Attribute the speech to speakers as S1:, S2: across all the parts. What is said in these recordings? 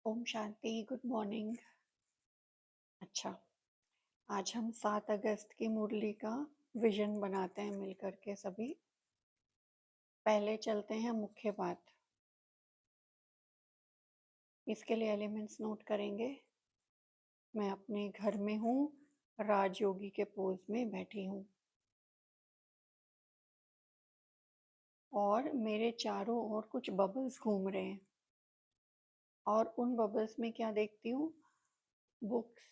S1: Om Shanti. Good morning. अच्छा, आज हम 7 अगस्त की मुरली का विजन बनाते हैं मिलकर के सभी। पहले चलते हैं मुख्य बात। इसके लिए एलिमेंट्स नोट करेंगे। मैं अपने घर में हूँ, राजयोगी के पोज में बैठी हूँ और मेरे चारों ओर कुछ बबल्स घूम रहे हैं और उन बबल्स में क्या देखती हूँ? बुक्स,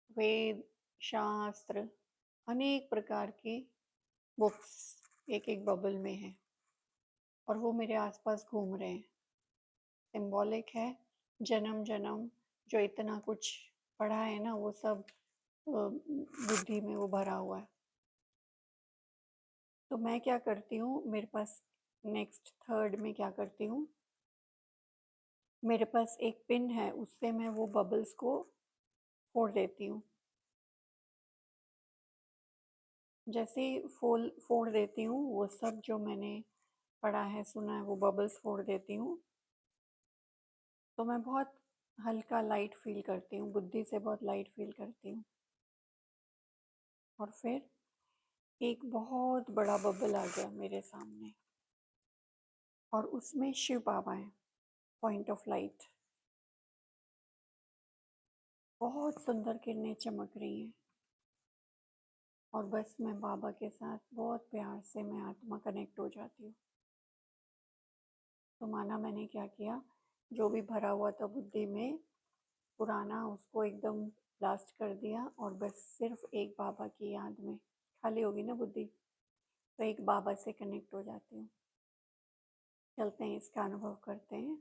S1: वेद, शास्त्र, अनेक प्रकार की बुक्स एक एक बबल में है और वो मेरे आसपास घूम रहे हैं। सिंबॉलिक है जन्म जन्म जो इतना कुछ पढ़ा है ना, वो सब बुद्धि में वो भरा हुआ है। तो मैं क्या करती हूँ, मेरे पास नेक्स्ट थर्ड में क्या करती हूँ, मेरे पास एक पिन है, उससे मैं वो बबल्स को फोड़ देती हूँ। जैसे ही फोड़ देती हूँ, वो सब जो मैंने पढ़ा है सुना है वो बबल्स फोड़ देती हूँ, तो मैं बहुत हल्का लाइट फील करती हूँ, बुद्धि से बहुत लाइट फील करती हूँ। और फिर एक बहुत बड़ा बबल आ गया मेरे सामने और उसमें शिव बाबा है, पॉइंट ऑफ लाइट। बहुत सुंदर किरणें चमक रही हैं और बस मैं बाबा के साथ बहुत प्यार से मैं आत्मा कनेक्ट हो जाती हूँ। तो माना मैंने क्या किया, जो भी भरा हुआ था बुद्धि में पुराना, उसको एकदम ब्लास्ट कर दिया और बस सिर्फ एक बाबा की याद में खाली होगी ना बुद्धि, तो एक बाबा से कनेक्ट हो जाती हूँ। चलते हैं, इसका अनुभव करते हैं।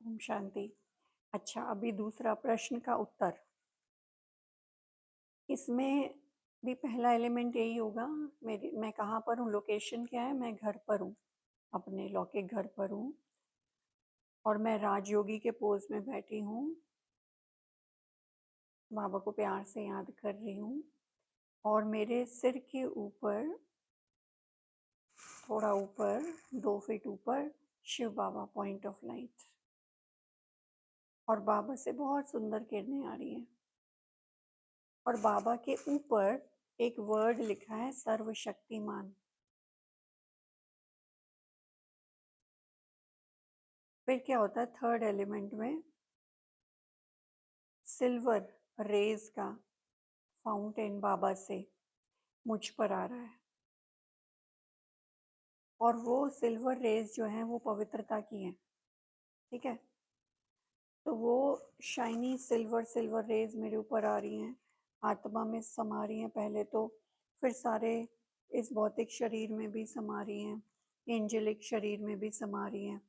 S1: ओम शांति। अच्छा, अभी दूसरा प्रश्न का उत्तर। इसमें भी पहला एलिमेंट यही होगा, मैं कहाँ पर हूँ, लोकेशन क्या है, मैं घर पर हूँ, अपने लौकिक घर पर हूँ और मैं राजयोगी के पोज में बैठी हूँ, बाबा को प्यार से याद कर रही हूँ और मेरे सिर के ऊपर, थोड़ा ऊपर 2 फीट ऊपर, शिव बाबा, पॉइंट ऑफ लाइट। और बाबा से बहुत सुंदर किरणें आ रही हैं और बाबा के ऊपर एक वर्ड लिखा है, सर्वशक्तिमान। फिर क्या होता है, थर्ड एलिमेंट में सिल्वर रेज का फाउंटेन बाबा से मुझ पर आ रहा है और वो सिल्वर रेज जो है वो पवित्रता की है, ठीक है। तो वो शाइनी सिल्वर रेज मेरे ऊपर आ रही हैं, आत्मा में समा रही हैं पहले तो, फिर सारे इस भौतिक शरीर में भी समा रही हैं, एंजेलिक शरीर में भी समा रही हैं।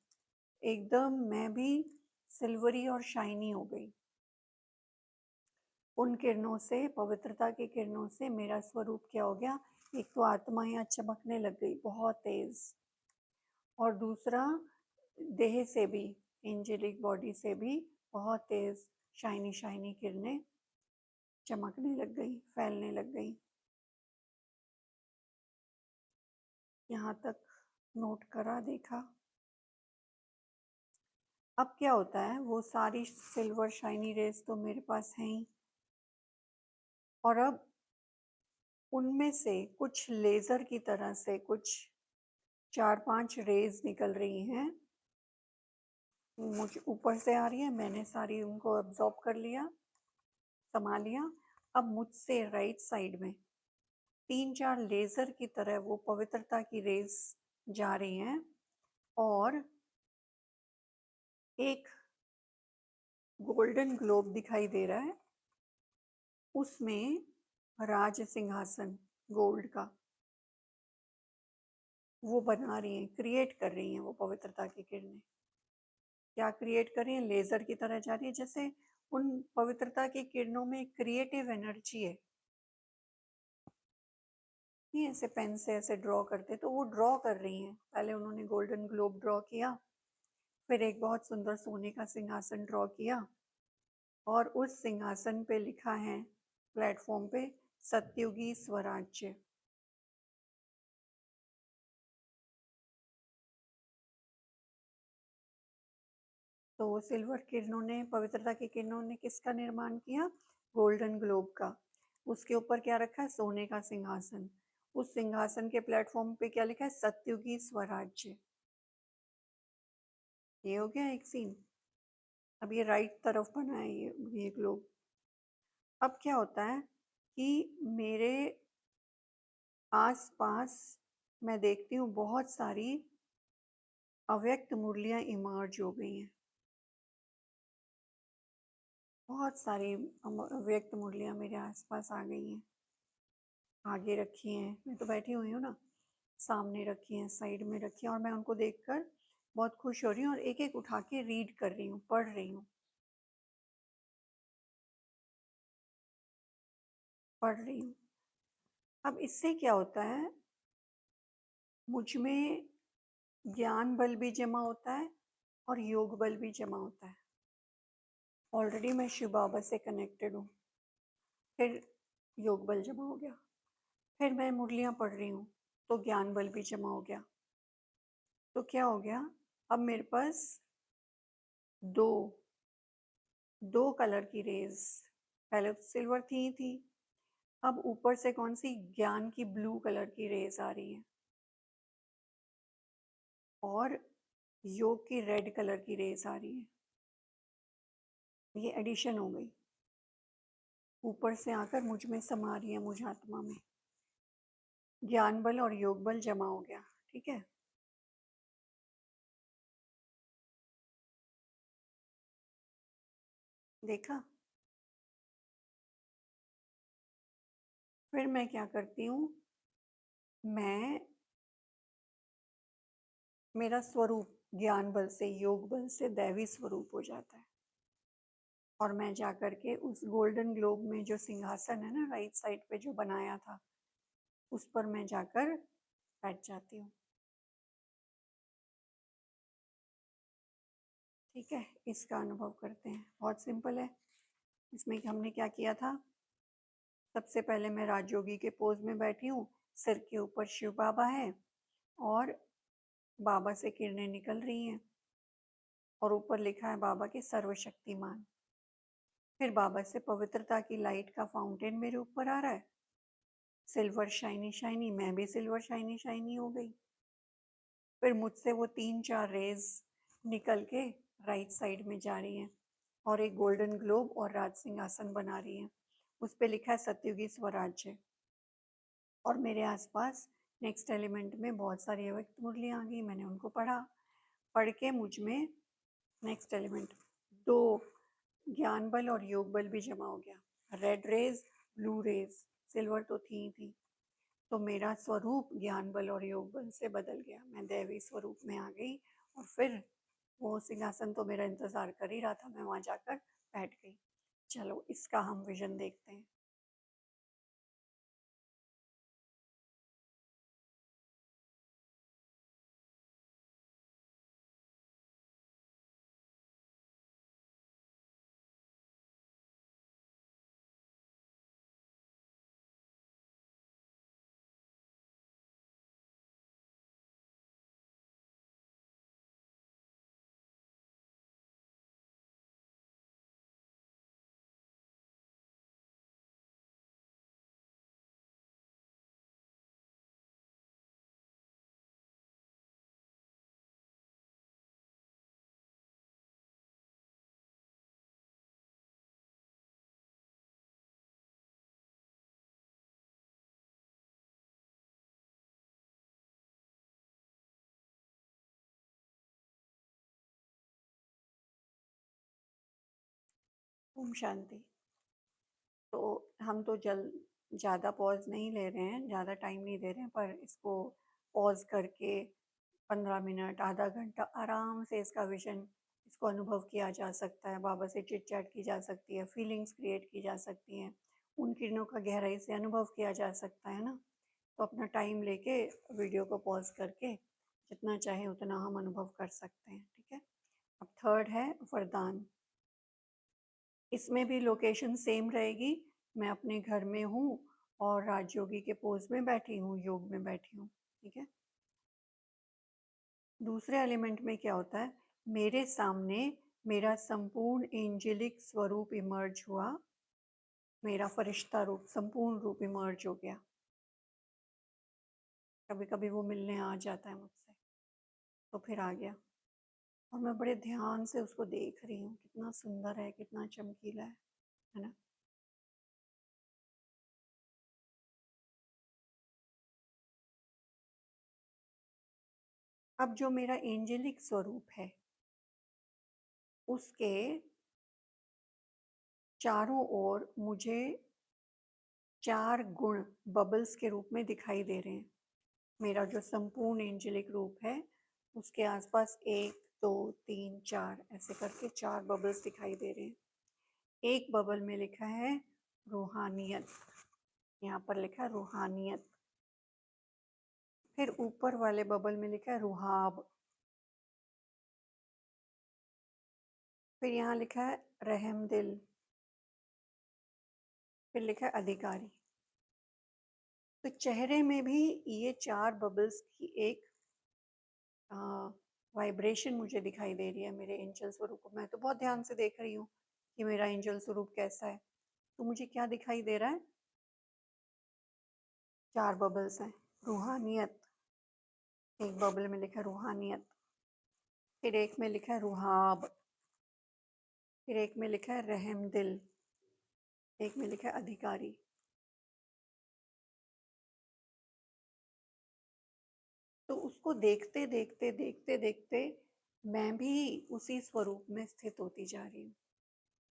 S1: एकदम मैं भी सिल्वरी और शाइनी हो गई। उन किरणों से, पवित्रता की किरणों से मेरा स्वरूप क्या हो गया, एक तो आत्मा यहाँ चमकने लग गई बहुत तेज, और दूसरा देह से भी, एंजेलिक बॉडी से भी बहुत तेज शाइनी शाइनी किरणें चमकने लग गई, फैलने लग गई। यहाँ तक नोट करा, देखा। अब क्या होता है, वो सारी सिल्वर शाइनी रेज तो मेरे पास हैं ही, और अब उनमें से कुछ लेजर की तरह से कुछ 4-5 रेज निकल रही हैं, मुझे ऊपर से आ रही है, मैंने सारी उनको एब्जॉर्ब कर लिया, समा लिया। अब मुझसे राइट साइड में 3-4 लेजर की तरह वो पवित्रता की रेज जा रही हैं और एक गोल्डन ग्लोब दिखाई दे रहा है, उसमें राज सिंहासन गोल्ड का वो बना रही हैं, क्रिएट कर रही हैं वो पवित्रता की किरणें। क्या क्रिएट कर रही हैं? लेजर की तरह जा रही है। जैसे उन पवित्रता की किरणों में क्रिएटिव एनर्जी है। नहीं, ऐसे पेन से ऐसे ड्रॉ करते तो वो ड्रॉ कर रही हैं। पहले उन्होंने गोल्डन ग्लोब ड्रॉ किया, फिर एक बहुत सुंदर सोने का सिंहासन ड्रॉ किया, और उस सिंहासन पे लिखा है प्लेटफॉर्म पे सतयुगी स्वराज्य। तो सिल्वर किरणों ने, पवित्रता की किरणों ने किसका निर्माण किया? गोल्डन ग्लोब का। उसके ऊपर क्या रखा है? सोने का सिंहासन। उस सिंहासन के प्लेटफॉर्म पे क्या लिखा है? सतयुगी स्वराज्य। ये हो गया एक सीन। अब ये राइट तरफ बना है ये ग्लोब। अब क्या होता है कि मेरे आस पास मैं देखती हूँ बहुत सारी अव्यक्त मुरलियां इमर्ज हो गई हैं। बहुत सारी अव्यक्त मुरलियां मेरे आसपास आ गई हैं। आगे रखी हैं, मैं तो बैठी हुई हूँ ना, सामने रखी हैं, साइड में रखी हैं, और मैं उनको देखकर बहुत खुश हो रही हूँ और एक एक उठा के रीड कर रही हूँ, पढ़ रही हूँ, पढ़ रही हूँ। अब इससे क्या होता है, मुझ में ज्ञान बल भी जमा होता है और योग बल भी जमा होता है। ऑलरेडी मैं शिव बाबा से कनेक्टेड हूँ, फिर योग बल जमा हो गया, फिर मैं मुरलियाँ पढ़ रही हूँ तो ज्ञान बल भी जमा हो गया। तो क्या हो गया, अब मेरे पास दो दो कलर की रेज, पहले तो सिल्वर थी ही थी, अब ऊपर से कौन सी? ज्ञान की ब्लू कलर की रेज आ रही है, और योग की रेड कलर की रेज आ रही है। ये एडिशन हो गई, ऊपर से आकर मुझ में समा रही है, मुझ आत्मा में। ज्ञान बल और योग बल जमा हो गया। ठीक है, देखा? फिर मैं क्या करती हूँ, मैं, मेरा स्वरूप ज्ञान बल से, योग बल से दैवी स्वरूप हो जाता है, और मैं जाकर के उस गोल्डन ग्लोब में जो सिंहासन है ना, राइट साइड पे जो बनाया था, उस पर मैं जाकर बैठ जाती हूँ। ठीक है, इसका अनुभव करते हैं। बहुत सिंपल है। इसमें हमने क्या किया था, सबसे पहले मैं राजयोगी के पोज में बैठी हूँ, सिर के ऊपर शिव बाबा है, और बाबा से किरणें निकल रही हैं, और ऊपर लिखा है बाबा के सर्वशक्तिमान। फिर बाबा से पवित्रता की लाइट का फाउंटेन मेरे ऊपर आ रहा है, सिल्वर शाइनी शाइनी, मैं भी सिल्वर शाइनी शाइनी हो गई। फिर मुझसे वो 3-4 रेज निकल के राइट साइड में जा रही हैं, और एक गोल्डन ग्लोब और राज सिंहासन बना रही हैं। उस पर लिखा है सतयुगी स्वराज्य। और मेरे आसपास नेक्स्ट एलिमेंट में बहुत सारी अव्यक्त मुरलियाँ आ गई, मैंने उनको पढ़ा, पढ़ के मुझ में नेक्स्ट एलिमेंट, दो ज्ञान बल और योग बल भी जमा हो गया। Red rays, blue rays, silver तो थी ही थी, तो मेरा स्वरूप ज्ञान बल और योग बल से बदल गया, मैं दैवी स्वरूप में आ गई। और फिर वो सिंहासन तो मेरा इंतजार कर ही रहा था, मैं वहां जाकर बैठ गई। चलो इसका हम विजन देखते हैं। ओम शांति। तो हम तो ज़्यादा पॉज नहीं ले रहे हैं, ज़्यादा टाइम नहीं दे रहे हैं, पर इसको पॉज करके 15 मिनट, आधा घंटा आराम से इसका विजन, इसको अनुभव किया जा सकता है। बाबा से चिट चैट की जा सकती है, फीलिंग्स क्रिएट की जा सकती हैं, उन किरणों का गहराई से अनुभव किया जा सकता है ना। तो अपना टाइम लेके वीडियो को पॉज करके जितना चाहे उतना हम अनुभव कर सकते हैं, ठीक है। अब थर्ड है वरदान। इसमें भी लोकेशन सेम रहेगी, मैं अपने घर में हूँ और राजयोगी के पोज में बैठी हूँ, योग में बैठी हूँ, ठीक है। दूसरे एलिमेंट में क्या होता है, मेरे सामने मेरा संपूर्ण एंजेलिक स्वरूप इमर्ज हुआ, मेरा फरिश्ता रूप, संपूर्ण रूप इमर्ज हो गया। कभी कभी वो मिलने आ जाता है मुझसे, तो फिर आ गया और मैं बड़े ध्यान से उसको देख रही हूँ, कितना सुंदर है, कितना चमकीला है ना। अब जो मेरा एंजेलिक स्वरूप है उसके चारों ओर मुझे 4 गुण बबल्स के रूप में दिखाई दे रहे हैं। मेरा जो संपूर्ण एंजेलिक रूप है उसके आसपास 1 2 3 4 ऐसे करके 4 बबल्स दिखाई दे रहे हैं। एक बबल में लिखा है रूहानियत, यहाँ पर लिखा है रूहानियत। फिर ऊपर वाले बबल में लिखा है रुहाब। फिर यहाँ लिखा है रहम दिल। फिर लिखा है अधिकारी। तो चेहरे में भी ये 4 बबल्स की एक वाइब्रेशन मुझे दिखाई दे रही है मेरे एंजल स्वरूप को। मैं तो बहुत ध्यान से देख रही हूँ कि मेरा एंजल स्वरूप कैसा है। तो मुझे क्या दिखाई दे रहा है, 4 बबल्स हैं। रूहानियत, एक बबल में लिखा है रूहानियत, फिर एक में लिखा है रुहाब, फिर एक में लिखा है रहम दिल, एक में लिखा है अधिकारी। तो उसको देखते देखते देखते देखते मैं भी उसी स्वरूप में स्थित होती जा रही हूँ।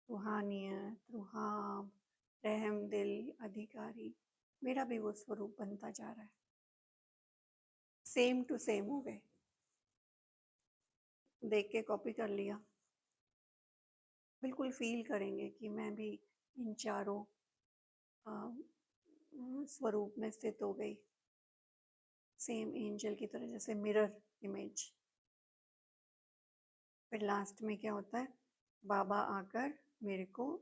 S1: रूहानियत, रुहाब, रहम दिल, अधिकारी, मेरा भी वो स्वरूप बनता जा रहा है। सेम टू सेम हो गए, देख के कॉपी कर लिया। बिल्कुल फील करेंगे कि मैं भी इन चारों स्वरूप में स्थित हो गई, सेम एंजल की तरह, जैसे मिरर इमेज। फिर लास्ट में क्या होता है, बाबा आकर मेरे को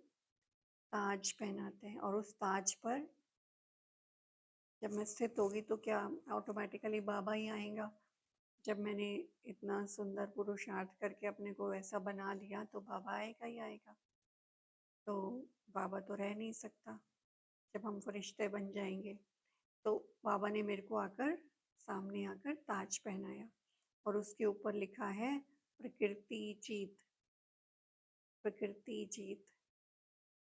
S1: ताज पहनाते हैं और उस ताज पर जब मैं स्थित होगी तो क्या ऑटोमेटिकली बाबा ही आएगा। जब मैंने इतना सुंदर पुरुषार्थ करके अपने को ऐसा बना दिया तो बाबा आएगा ही आएगा। तो बाबा तो रह नहीं सकता जब हम फरिश्ते बन जाएंगे। तो बाबा ने मेरे को आकर सामने आकर ताज पहनाया और उसके ऊपर लिखा है प्रकृति जीत, प्रकृति जीत,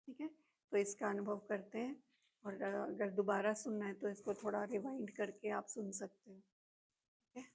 S1: ठीक है। तो इसका अनुभव करते हैं और अगर दोबारा सुनना है तो इसको थोड़ा रिवाइंड करके आप सुन सकते हो, ठीक है।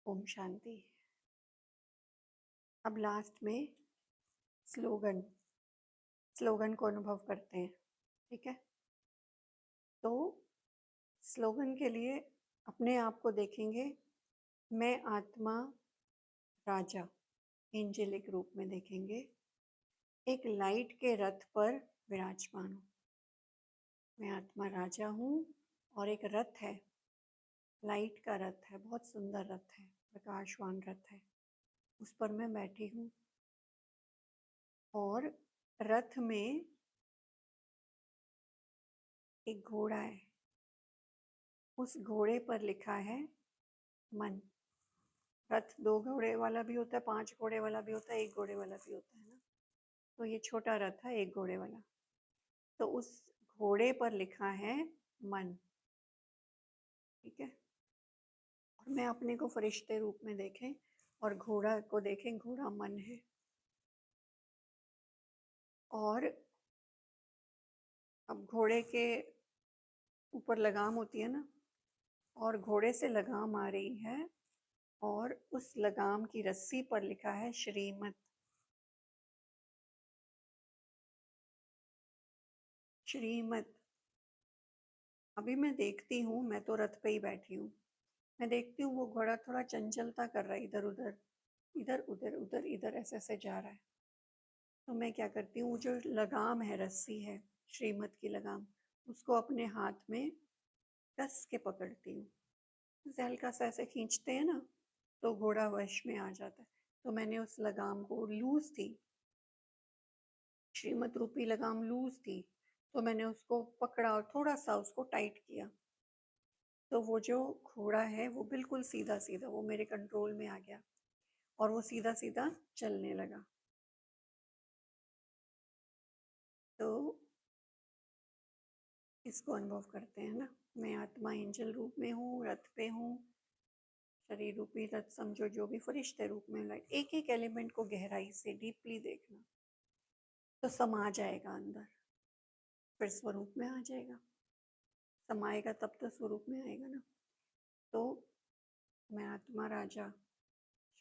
S1: ओम शांति। अब लास्ट में स्लोगन, स्लोगन को अनुभव करते हैं, ठीक है। तो स्लोगन के लिए अपने आप को देखेंगे, मैं आत्मा राजा एंजेलिक रूप में देखेंगे, एक लाइट के रथ पर विराजमान हूँ। मैं आत्मा राजा हूँ और एक रथ है, लाइट का रथ है, बहुत सुंदर रथ है, प्रकाशवान रथ है, उस पर मैं बैठी हूँ और रथ में एक घोड़ा है, उस घोड़े पर लिखा है मन। रथ 2 घोड़े वाला भी होता है, 5 घोड़े वाला भी होता है, 1 घोड़े वाला भी होता है ना। तो ये छोटा रथ है 1 घोड़े वाला। तो उस घोड़े पर लिखा है मन, ठीक है। और मैं अपने को फरिश्ते रूप में देखें और घोड़ा को देखें, घोड़ा मन है। और अब घोड़े के ऊपर लगाम होती है ना, और घोड़े से लगाम आ रही है और उस लगाम की रस्सी पर लिखा है श्रीमत। श्रीमत। अभी मैं देखती हूँ, मैं तो रथ पे ही बैठी हूँ, मैं देखती हूँ वो घोड़ा थोड़ा चंचलता कर रहा है, इधर उधर इधर उधर उधर इधर ऐसे ऐसे जा रहा है। तो मैं क्या करती हूँ, जो लगाम है, रस्सी है, श्रीमत की लगाम, उसको अपने हाथ में कस के पकड़ती हूँ। जैसे हल्का सा ऐसे खींचते हैं ना, तो घोड़ा वश में आ जाता है। तो मैंने उस लगाम को, लूज थी, श्रीमत रूपी लगाम लूज थी, तो मैंने उसको पकड़ा और थोड़ा सा उसको टाइट किया। तो वो जो घोड़ा है वो बिल्कुल सीधा सीधा वो मेरे कंट्रोल में आ गया और वो सीधा सीधा चलने लगा। तो इसको अनुभव करते हैं ना। मैं आत्मा एंजल रूप में हूँ, रथ पे हूँ, शरीर रूपी रथ समझो, जो भी फरिश्ते रूप में लाइट। एक एक एलिमेंट को गहराई से डीपली देखना, तो समा जाएगा अंदर, फिर स्वरूप में आ जाएगा। समाएगा तब तो स्वरूप में आएगा ना। तो मैं आत्मा राजा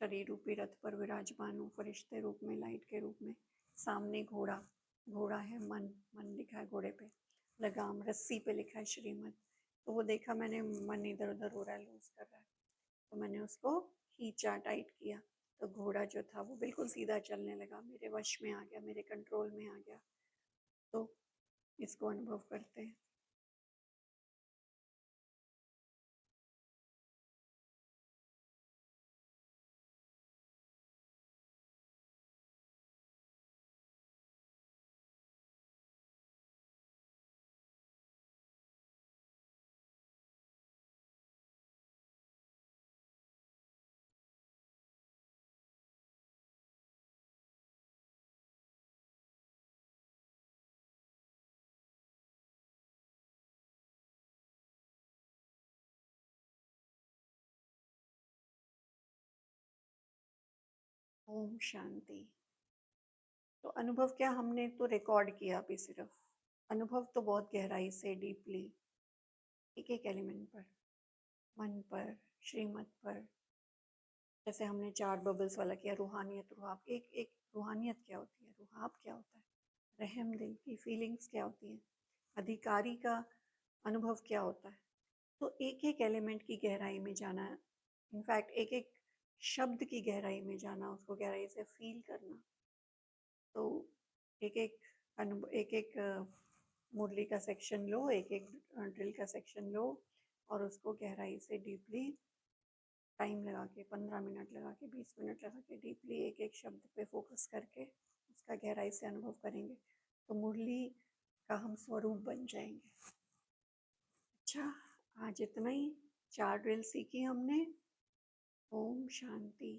S1: शरीर रूपी रथ पर विराजमान हूँ, फरिश्ते रूप में, लाइट के रूप में। सामने घोड़ा, घोड़ा है मन, मन लिखा है घोड़े पे, लगाम रस्सी पे लिखा है श्रीमत। तो वो देखा मैंने, मन इधर उधर हो रहा है, लूज कर रहा है, तो मैंने उसको खींचा, टाइट किया। तो घोड़ा जो था वो बिल्कुल सीधा चलने लगा, मेरे वश में आ गया, मेरे कंट्रोल में आ गया। तो इसको अनुभव करते हैं। ओम शांति। तो अनुभव क्या, हमने तो रिकॉर्ड किया अभी सिर्फ, अनुभव तो बहुत गहराई से, डीपली, एक एक एलिमेंट पर, मन पर, श्रीमत पर। जैसे हमने 4 बबल्स वाला किया, रूहानियत, रुहाब, एक एक रूहानियत क्या होती है, रुहाब क्या होता है, रहम दिल की फीलिंग्स क्या होती हैं, अधिकारी का अनुभव क्या होता है। तो एक एक एलिमेंट की गहराई में जाना, इनफैक्ट एक एक शब्द की गहराई में जाना, उसको गहराई से फील करना। तो एक एक अनुभव, एक एक मुरली का सेक्शन लो, एक एक ड्रिल का सेक्शन लो, और उसको गहराई से डीपली टाइम लगा के, 15 मिनट लगा के, 20 मिनट लगा के, डीपली एक एक शब्द पे फोकस करके उसका गहराई से अनुभव करेंगे, तो मुरली का हम स्वरूप बन जाएंगे। अच्छा, आज इतना ही, 4 ड्रिल सीखी हमने। ओम शांति।